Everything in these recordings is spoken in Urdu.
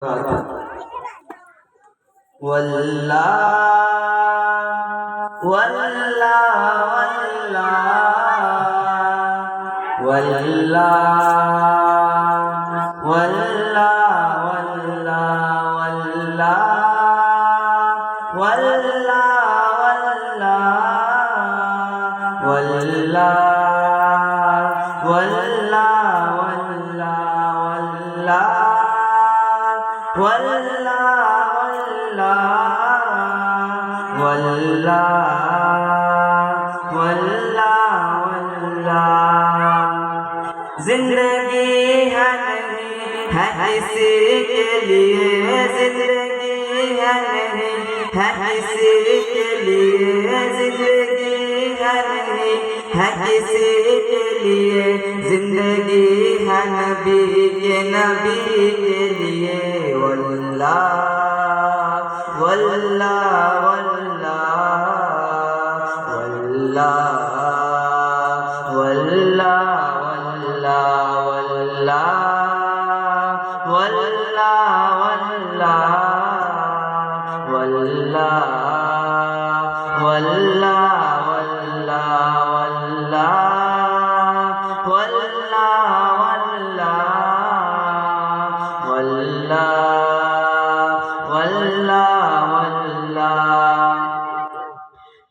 والله والله والله والله والله والله والله زندگی ہے نہیں ہے کسی کے لیے، زندگی ہے نہیں ہے کسی کے لیے، زندگی ہے نہیں ہے کسی کے لیے، زندگی ہے نبی کے لیے۔ واللہ واللہ واللہ واللہ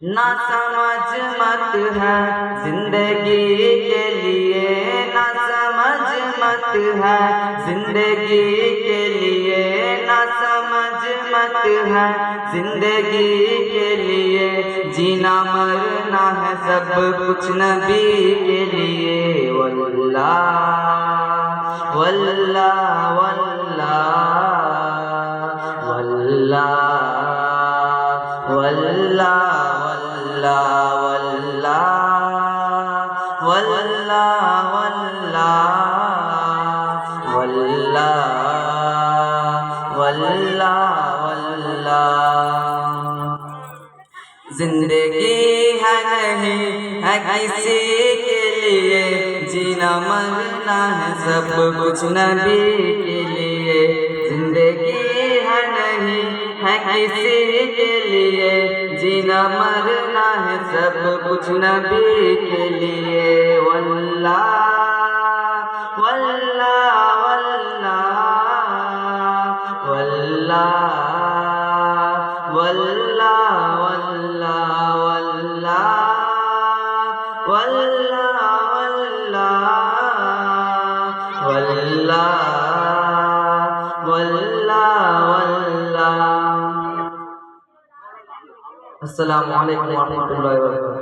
نہ سمجھ مت ہے زندگی کے لیے، نہ سمجھ مت ہے زندگی کے لیے، نہ سمجھ مت ہے زندگی کے لیے، جینا مرنا ہے سب کچھ نبی کے لیے۔ واللہ واللہ واللہ واللہ واللہ زندگی ہے نہیں ہے کسی کے لیے، جینا مرنا ہے سب کچھ نبی کے لیے، زندگی ہے نہیں ہے کسی کے لیے، جینا مرنا ہے سب کچھ نبی کے لیے۔ واللہ واللہ واللہ واللہ السلام علیکم ورحمۃ اللہ وبرکاتہ۔